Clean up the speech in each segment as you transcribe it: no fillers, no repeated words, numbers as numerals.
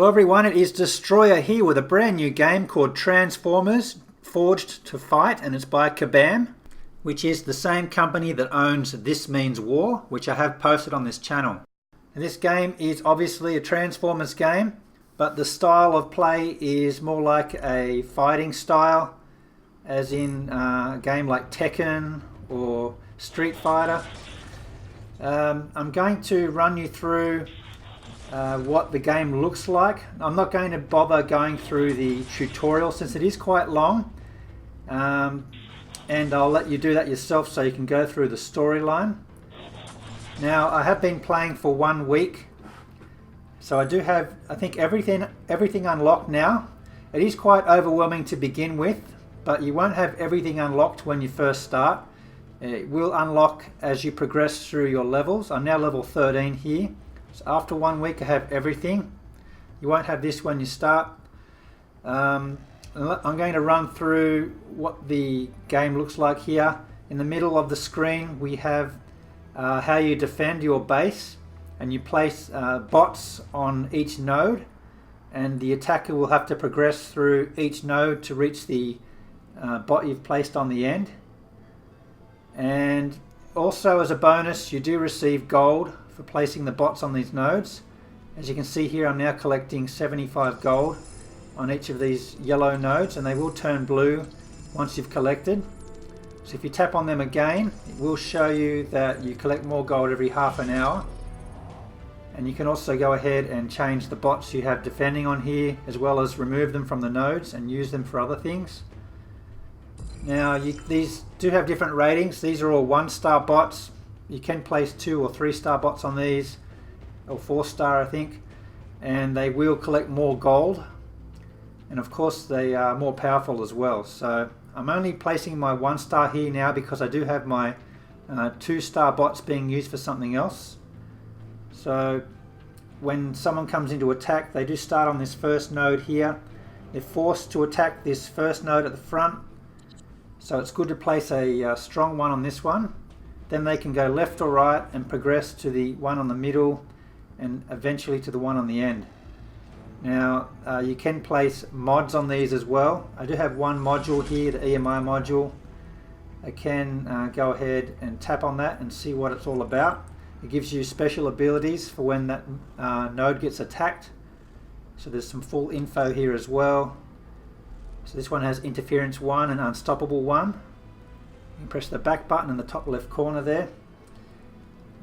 Hello everyone, it is Destroyer here with a brand new game called Transformers Forged to Fight, and it's by Kabam, which is the same company that owns This Means War, which I have posted on this channel. And this game is obviously a Transformers game, but the style of play is more like a fighting style, as in a game like Tekken or Street Fighter. I'm going to run you through what the game looks like. I'm not going to bother going through the tutorial since it is quite long, and I'll let you do that yourself so you can go through the storyline. Now, I have been playing for 1 week, so I do have, I think, everything unlocked now. It is quite overwhelming to begin with, but you won't have everything unlocked when you first start. It will unlock as you progress through your levels. I'm now level 13 here. So after 1 week I have everything. You won't have this when you start. I'm going to run through what the game looks like here. In the middle of the screen we have how you defend your base, and you place bots on each node, and the attacker will have to progress through each node to reach the bot you've placed on the end. And also, as a bonus, you do receive gold for placing the bots on these nodes. As you can see here, I'm now collecting 75 gold on each of these yellow nodes, and they will turn blue once you've collected. So if you tap on them again, it will show you that you collect more gold every half an hour. And you can also go ahead and change the bots you have defending on here, as well as remove them from the nodes and use them for other things. Now, these do have different ratings. These are all 1-star bots. You can place 2 or 3-star bots on these, or 4-star I think, and they will collect more gold, and of course they are more powerful as well. So I'm only placing my 1-star here now because I do have my 2-star bots being used for something else. So when someone comes into attack, they do start on this first node here. They're forced to attack this first node at the front, so it's good to place a strong one on this one. Then they can go left or right and progress to the one on the middle, and eventually to the one on the end. Now, you can place mods on these as well. I do have one module here, the EMI module. I can go ahead and tap on that and see what it's all about. It gives you special abilities for when that node gets attacked. So there's some full info here as well. So this one has Interference 1 and Unstoppable 1. You can press the back button in the top left corner there.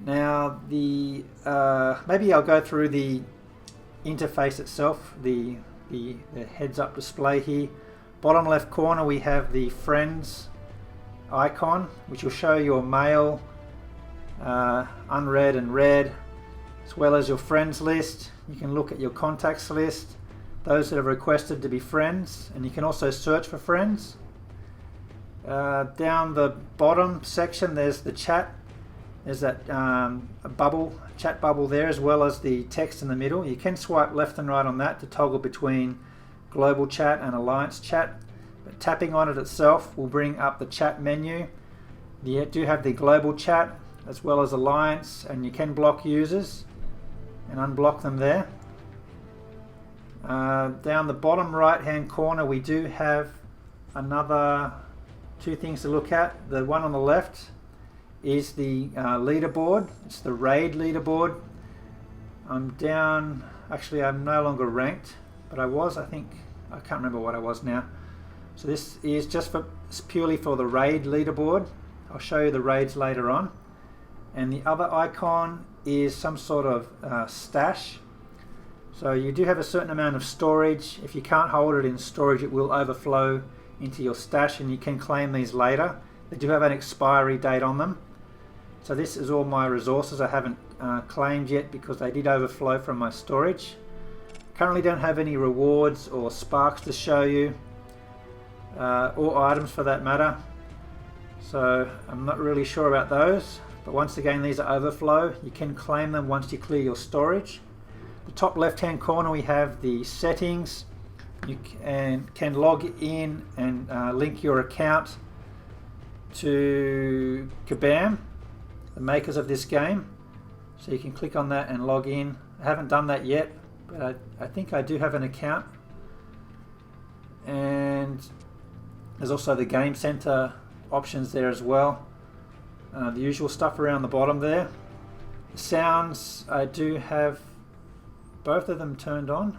Now, maybe I'll go through the interface itself, the heads-up display here. Bottom left corner we have the Friends icon, which will show your mail, unread and read, as well as your friends list. You can look at your contacts list, those that have requested to be friends, and you can also search for friends. Down the bottom section there's the chat. There's that chat bubble there, as well as the text in the middle. You can swipe left and right on that to toggle between global chat and alliance chat, but tapping on it itself will bring up the chat menu. You do have the global chat as well as alliance, and you can block users and unblock them there. Down the bottom right hand corner we do have another 2 things to look at. The one on the left is the leaderboard. It's the raid leaderboard. I'm down, actually I'm no longer ranked, but I was, I think, I can't remember what I was now. So this is just purely for the raid leaderboard. I'll show you the raids later on. And the other icon is some sort of stash. So you do have a certain amount of storage. If you can't hold it in storage, it will overflow into your stash, and you can claim these later. They do have an expiry date on them. So this is all my resources I haven't claimed yet because they did overflow from my storage. Currently don't have any rewards or sparks to show you, or items for that matter. So I'm not really sure about those. But once again, these are overflow. You can claim them once you clear your storage. The top left hand corner we have the settings. You can log in and link your account to Kabam, the makers of this game. So you can click on that and log in. I haven't done that yet. but I think I do have an account. And there's also the Game Center options there as well. The usual stuff around the bottom there. The sounds, I do have both of them turned on.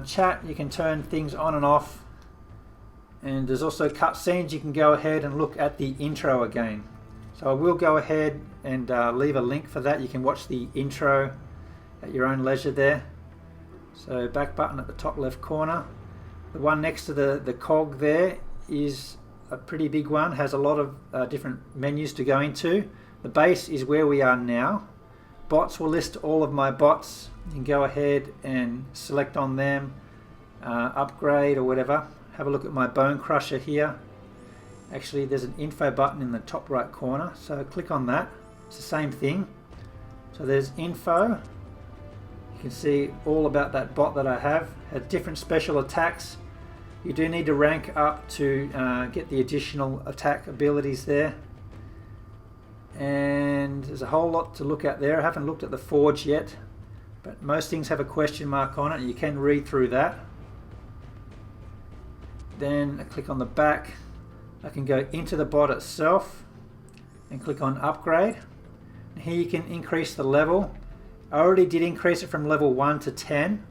Chat, you can turn things on and off. And there's also cutscenes. You can go ahead and look at the intro again. So I will go ahead and leave a link for that. You can watch the intro at your own leisure there. So back button at the top left corner. The one next to the cog there is a pretty big one. Has a lot of different menus to go into. The base is where we are now. Bots will list all of my bots. You can go ahead and select on them, upgrade or whatever. Have a look at my Bone Crusher here. Actually, there's an info button in the top right corner, so click on that. It's the same thing. So there's info. You can see all about that bot that I have. Has different special attacks. You do need to rank up to get the additional attack abilities there. And there's a whole lot to look at there. I haven't looked at the Forge yet, but most things have a question mark on it. You can read through that. Then I click on the back. I can go into the bot itself and click on upgrade. And here you can increase the level. I already did increase it from level 1 to 10,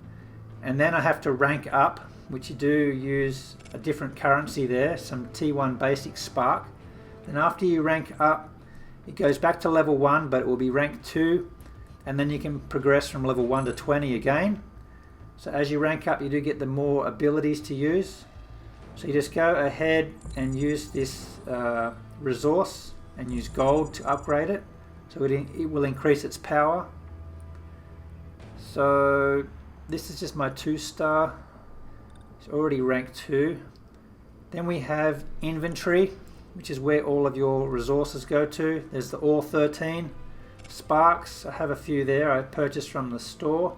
and then I have to rank up, which you do use a different currency there, some T1 basic spark. Then after you rank up, it goes back to level 1, but it will be rank 2, and then you can progress from level 1 to 20 again. So as you rank up, you do get the more abilities to use. So you just go ahead and use this resource and use gold to upgrade it. So it will increase its power. So this is just my 2-star. It's already ranked 2. Then we have inventory, which is where all of your resources go to. There's the all 13. Sparks, I have a few there I purchased from the store,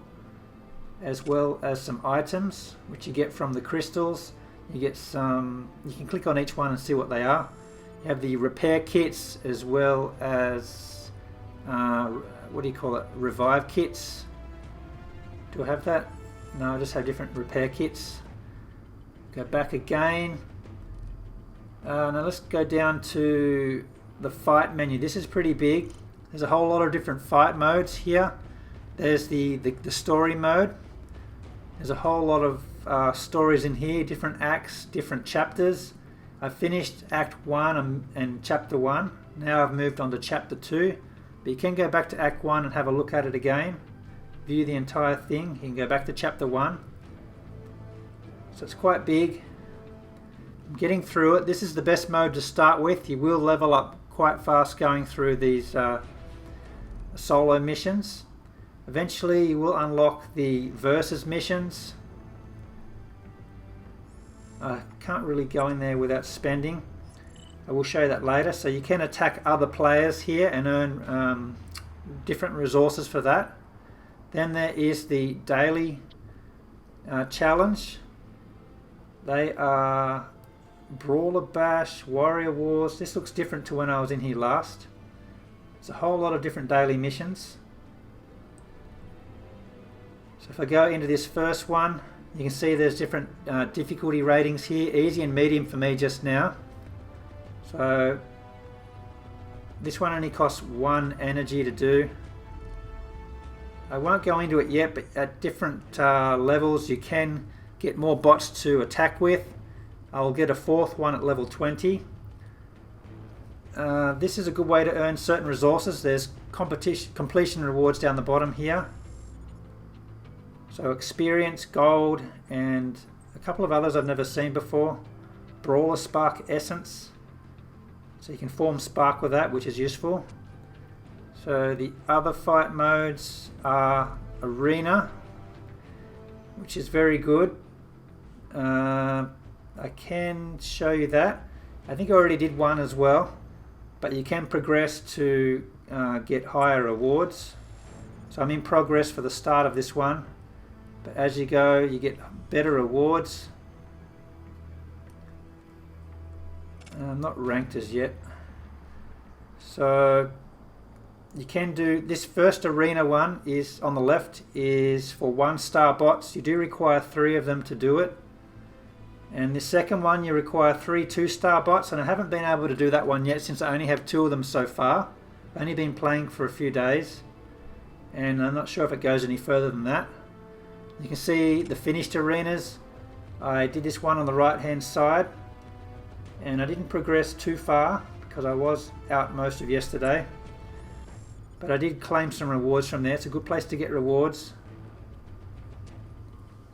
as well as some items which you get from the crystals. You get some, you can click on each one and see what they are. You have the repair kits, as well as what do you call it, revive kits. Do I have that? No, I just have different repair kits. Go back again. Now let's go down to the fight menu. This is pretty big. There's a whole lot of different fight modes here. There's the story mode. There's a whole lot of stories in here, different acts, different chapters. I finished Act 1 and Chapter 1. Now I've moved on to Chapter 2. But you can go back to Act 1 and have a look at it again. View the entire thing. You can go back to Chapter 1. So it's quite big. I'm getting through it. This is the best mode to start with. You will level up quite fast going through these solo missions. Eventually you will unlock the versus missions. I can't really go in there without spending. I will show you that later. So you can attack other players here and earn different resources for that. Then there is the daily challenge. They are Brawler Bash, Warrior Wars. This looks different to when I was in here last. There's a whole lot of different daily missions. So if I go into this first one, you can see there's different difficulty ratings here. Easy and medium for me just now. So this one only costs 1 energy to do. I won't go into it yet, but at different levels you can get more bots to attack with. I'll get a 4th one at level 20. This is a good way to earn certain resources. There's completion rewards down the bottom here. So experience, gold, and a couple of others I've never seen before. Brawler Spark Essence. So you can form Spark with that, which is useful. So the other fight modes are Arena, which is very good. I can show you that. I think I already did one as well, but you can progress to get higher rewards. So I'm in progress for the start of this one, but as you go you get better rewards. I'm not ranked as yet. So you can do this first arena one is on the left is for 1-star bots. You do require 3 of them to do it. And the second one you require 3 2-star bots, and I haven't been able to do that one yet since I only have 2 of them so far. I've only been playing for a few days and I'm not sure if it goes any further than that. You can see the finished arenas. I did this one on the right hand side and I didn't progress too far because I was out most of yesterday, but I did claim some rewards from there. It's a good place to get rewards.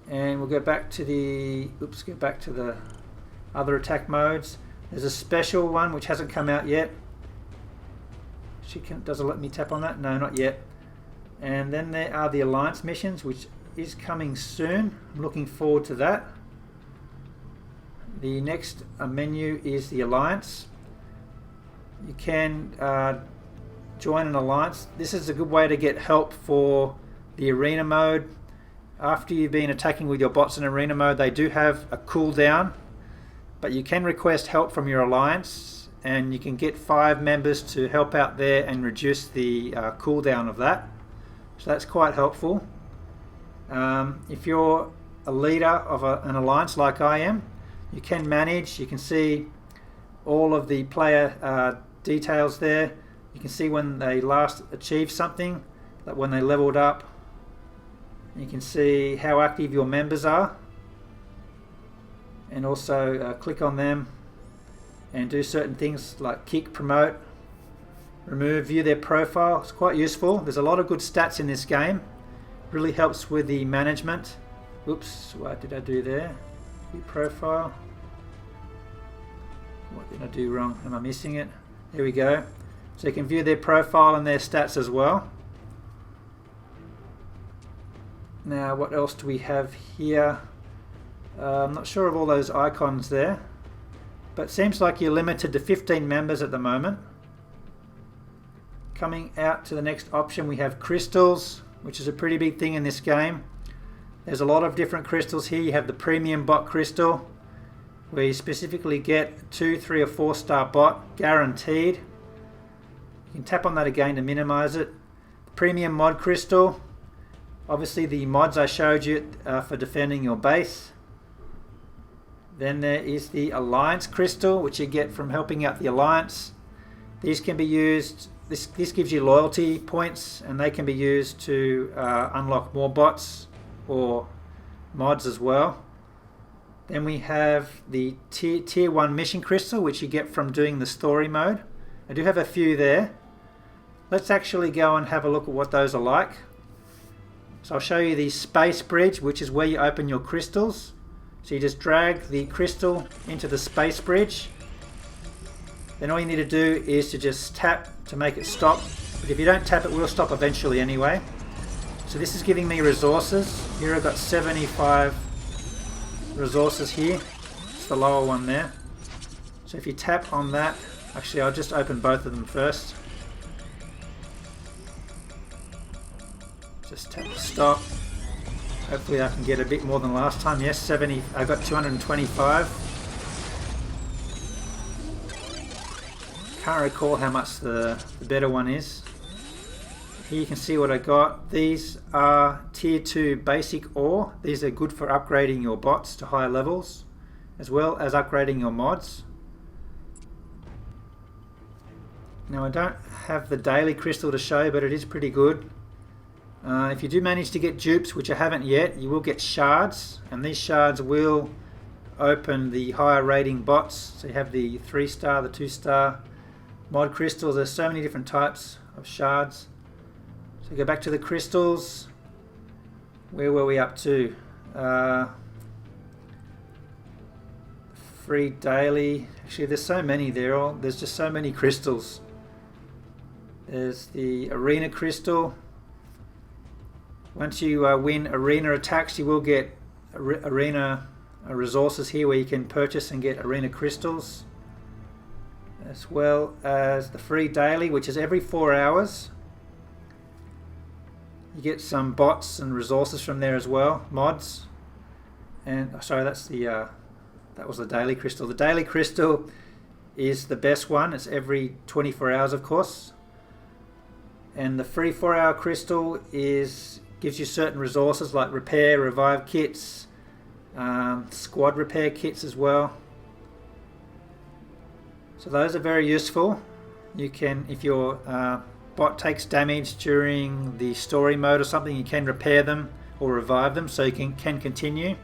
And we'll go back to the other attack modes. There's a special one which hasn't come out yet. Does it let me tap on that? No, not yet. And then there are the alliance missions, which is coming soon. I'm looking forward to that. The next menu is the alliance. You can join an alliance. This is a good way to get help for the arena mode. After you've been attacking with your bots in arena mode, they do have a cooldown, but you can request help from your alliance and you can get 5 members to help out there and reduce the cooldown of that. So that's quite helpful. If you're a leader of an alliance like I am, you can manage. You can see all of the player details there. You can see when they last achieved something, like when they leveled up. You can see how active your members are, and also click on them and do certain things like kick, promote, remove, view their profile. It's quite useful. There's a lot of good stats in this game. Really helps with the management. Oops, what did I do there? View profile. What did I do wrong? Am I missing it? There we go. So you can view their profile and their stats as well. Now, what else do we have here? I'm not sure of all those icons there, but it seems like you're limited to 15 members at the moment. Coming out to the next option, we have crystals, which is a pretty big thing in this game. There's a lot of different crystals here. You have the premium bot crystal, where you specifically get 2, 3 or 4-star bot guaranteed. You can tap on that again to minimize it. The premium mod crystal. Obviously the mods I showed you for defending your base. Then there is the Alliance Crystal, which you get from helping out the Alliance. These can be used, this gives you loyalty points, and they can be used to unlock more bots or mods as well. Then we have the tier 1 Mission Crystal, which you get from doing the story mode. I do have a few there. Let's actually go and have a look at what those are like. So I'll show you the space bridge, which is where you open your crystals. So you just drag the crystal into the space bridge. Then all you need to do is to just tap to make it stop. But if you don't tap, it will stop eventually anyway. So this is giving me resources. Here I've got 75 resources here. It's the lower one there. So if you tap on that, actually I'll just open both of them first. Just tap to stop. Hopefully I can get a bit more than last time. Yes, 70. I got 225. Can't recall how much the better one is. Here you can see what I got. These are tier 2 basic ore. These are good for upgrading your bots to higher levels, as well as upgrading your mods. Now I don't have the daily crystal to show, but it is pretty good. If you do manage to get dupes, which I haven't yet, you will get shards, and these shards will open the higher rating bots. So you have the 3-star, the 2-star mod crystals. There's so many different types of shards. So go back to the crystals. Where were we up to? Free daily. Actually, there's so many there. There's just so many crystals. There's the arena crystal. Once you win arena attacks, you will get arena resources here where you can purchase and get arena crystals, as well as the free daily, which is every 4 hours. You get some bots and resources from there as well, mods. And sorry, that's the that was the daily crystal. The daily crystal is the best one. It's every 24 hours, of course. And the free 4-hour crystal gives you certain resources like repair, revive kits, squad repair kits as well. So those are very useful. You can, if your bot takes damage during the story mode or something, you can repair them or revive them so you can continue.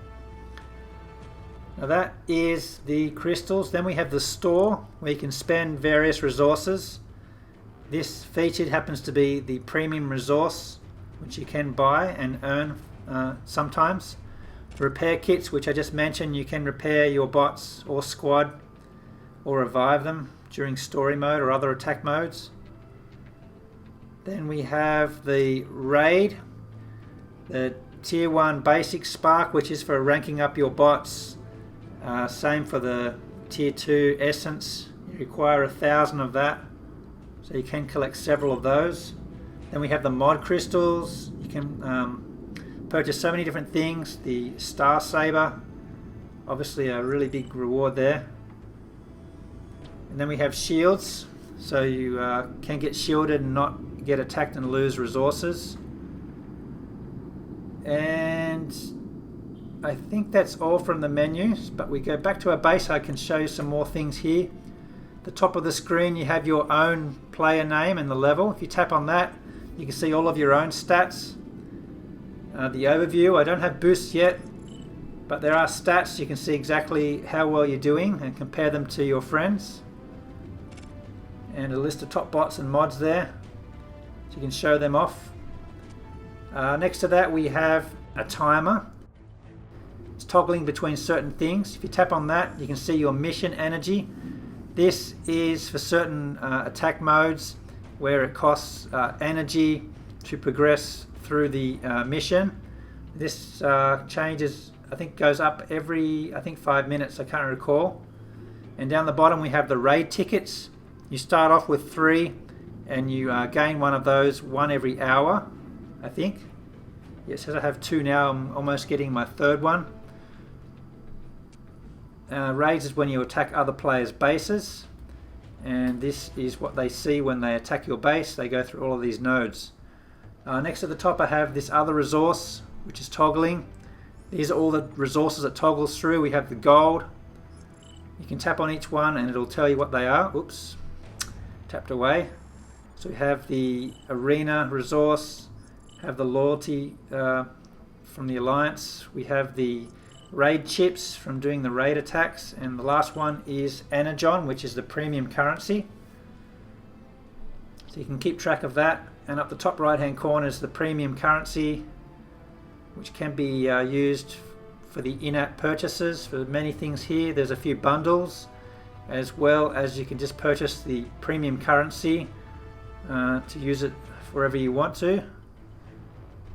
Now that is the crystals. Then we have the store where you can spend various resources. This featured happens to be the premium resource, which you can buy and earn sometimes. The repair kits, which I just mentioned, you can repair your bots or squad or revive them during story mode or other attack modes. Then we have the raid, the tier 1 basic spark, which is for ranking up your bots. Same for the tier 2 essence. You require 1,000 of that, so you can collect several of those. Then we have the mod crystals. You can purchase so many different things. The Star Saber, obviously a really big reward there. And then we have shields, so you can get shielded and not get attacked and lose resources. And I think that's all from the menus, but we go back to our base. I can show you some more things here. The top of the screen, you have your own player name and the level. If you tap on that, you can see all of your own stats. The overview, I don't have boosts yet, but there are stats. You can see exactly how well you're doing and compare them to your friends. And a list of top bots and mods there, so you can show them off. Next to that we have a timer. It's toggling between certain things. If you tap on that, you can see your mission energy. This is for certain attack modes where it costs energy to progress through the mission. This changes, I think goes up every 5 minutes, I can't recall. And down the bottom we have the raid tickets. You start off with 3 and you gain one of those, one every hour, I think. Yeah, it says I have 2 now. I'm almost getting my 3rd one. Raids is when you attack other players' bases, and this is what they see when they attack your base. They go through all of these nodes. Next to the top I have this other resource, which is toggling. These are all the resources it toggles through. We have the gold. You can tap on each one and it'll tell you what they are. Oops, tapped away. So we have the arena resource, have the loyalty from the alliance, we have the raid chips from doing the raid attacks, and the last one is energon, which is the premium currency. So you can keep track of that. And up the top right hand corner is the premium currency, which can be used for the in-app purchases for many things here. There's a few bundles, as well as you can just purchase the premium currency to use it wherever you want to.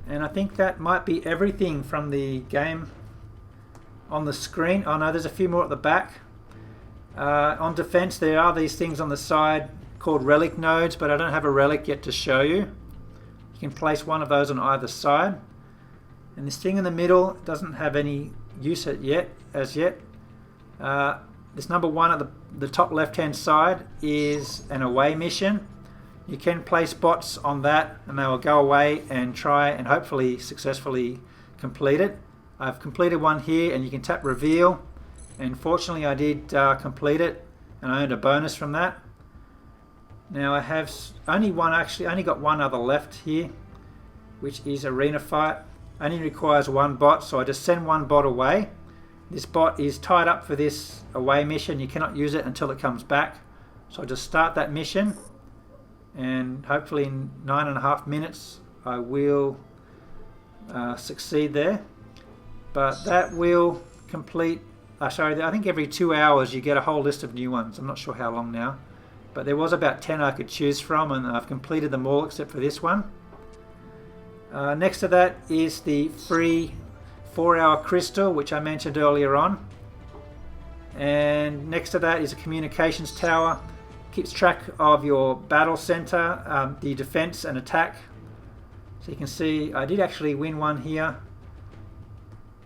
And I think that might be everything from the game on the screen. Oh no, there's a few more at the back. On defense, there are these things on the side called relic nodes, but I don't have a relic yet to show you. You can place one of those on either side. And this thing in the middle doesn't have any use as yet. This number 1 at the top left hand side is an away mission. You can place bots on that and they will go away and try and hopefully successfully complete it. I've completed one here, and you can tap reveal, and fortunately I did complete it and I earned a bonus from that. Now I have only got one other left here, which is arena fight. Only requires 1 bot, so I just send 1 bot away. This bot is tied up for this away mission. You cannot use it until it comes back, so I just start that mission, and hopefully in 9.5 minutes I will succeed there. But that will complete, I think every 2 hours you get a whole list of new ones. I'm not sure how long now, but there was about 10 I could choose from, and I've completed them all except for this one. Next to that is the free 4-hour crystal, which I mentioned earlier on. And next to that is a communications tower. Keeps track of your battle center, the defense and attack. So you can see I did actually win one here,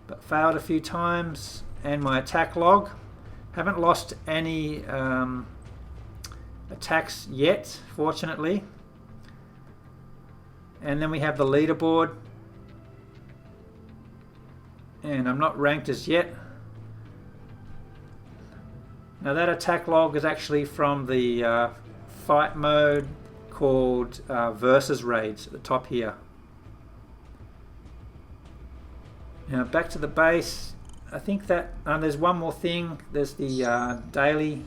but failed a few times. And my attack log. Haven't lost any attacks yet, fortunately. And then we have the leaderboard. And I'm not ranked as yet. Now that attack log is actually from the fight mode called Versus Raids at the top here. Now back to the base. I think that there's one more thing. There's the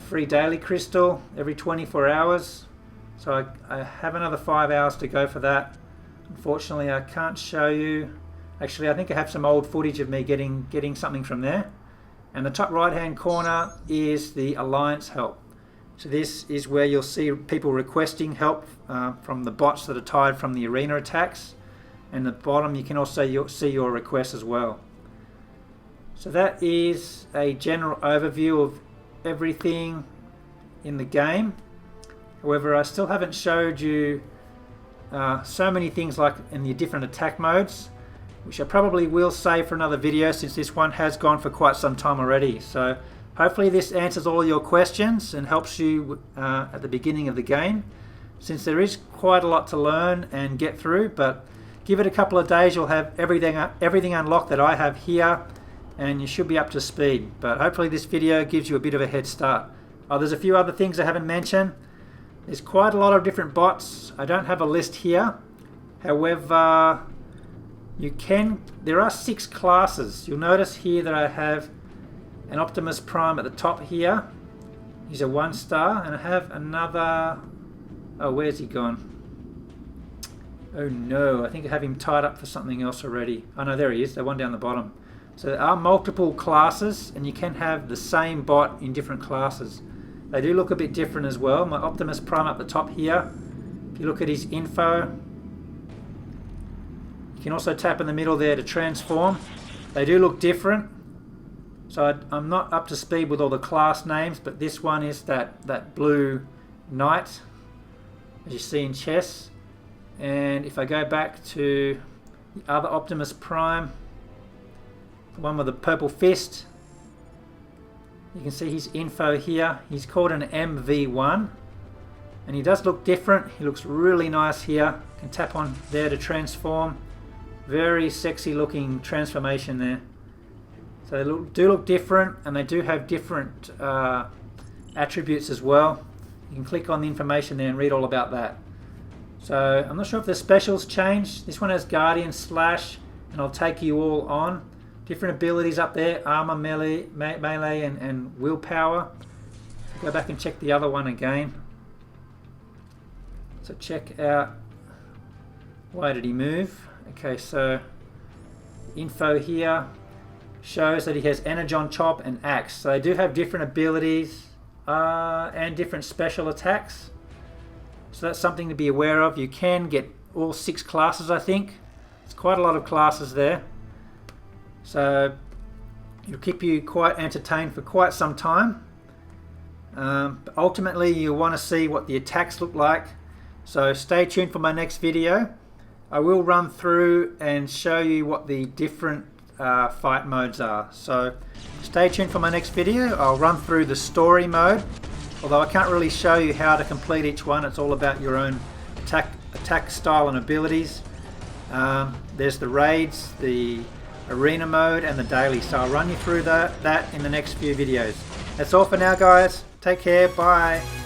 free daily crystal every 24 hours. So I have another 5 hours to go for that. Unfortunately, I can't show you. Actually, I think I have some old footage of me getting something from there. And the top right hand corner is the Alliance help. So this is where you'll see people requesting help from the bots that are tied from the arena attacks. And at the bottom you can also see your requests as well. So that is a general overview of everything in the game. However, I still haven't showed you so many things like in the different attack modes, which I probably will save for another video since this one has gone for quite some time already. So hopefully this answers all your questions and helps you at the beginning of the game, since there is quite a lot to learn and get through. But give it a couple of days, you'll have everything unlocked that I have here, and you should be up to speed. But hopefully this video gives you a bit of a head start. There's a few other things I haven't mentioned. There's quite a lot of different bots. I don't have a list here. However, there are 6 classes. You'll notice here that I have an Optimus Prime at the top here. He's a 1-star, and I have another. Oh, where's he gone? Oh no, I think I have him tied up for something else already. Oh no, there he is, the one down the bottom. So there are multiple classes, and you can have the same bot in different classes. They do look a bit different as well. My Optimus Prime up the top here, if you look at his info, you can also tap in the middle there to transform. They do look different. So I'm not up to speed with all the class names, but this one is that blue knight, as you see in chess. And if I go back to the other Optimus Prime, the one with the purple fist, you can see his info here. He's called an MV1, and he does look different. He looks really nice here. You can tap on there to transform. Very sexy looking transformation there. So they do look different, and they do have different attributes as well. You can click on the information there and read all about that. So I'm not sure if the specials changed. This one has Guardian, Slash, and I'll take you all on. Different abilities up there, armor, melee and willpower. Go back and check the other one again. So check out, why did he move? Okay, so info here shows that he has Energon, Chop and Axe. So they do have different abilities and different special attacks. So that's something to be aware of. You can get all 6 classes, I think. It's quite a lot of classes there. So it'll keep you quite entertained for quite some time. But ultimately you want to see what the attacks look like. So stay tuned for my next video. I will run through and show you what the different fight modes are. So stay tuned for my next video. I'll run through the story mode. Although I can't really show you how to complete each one. It's all about your own attack style and abilities. There's the raids, the arena mode and the daily. So I'll run you through that in the next few videos. That's all for now, guys. Take care. Bye.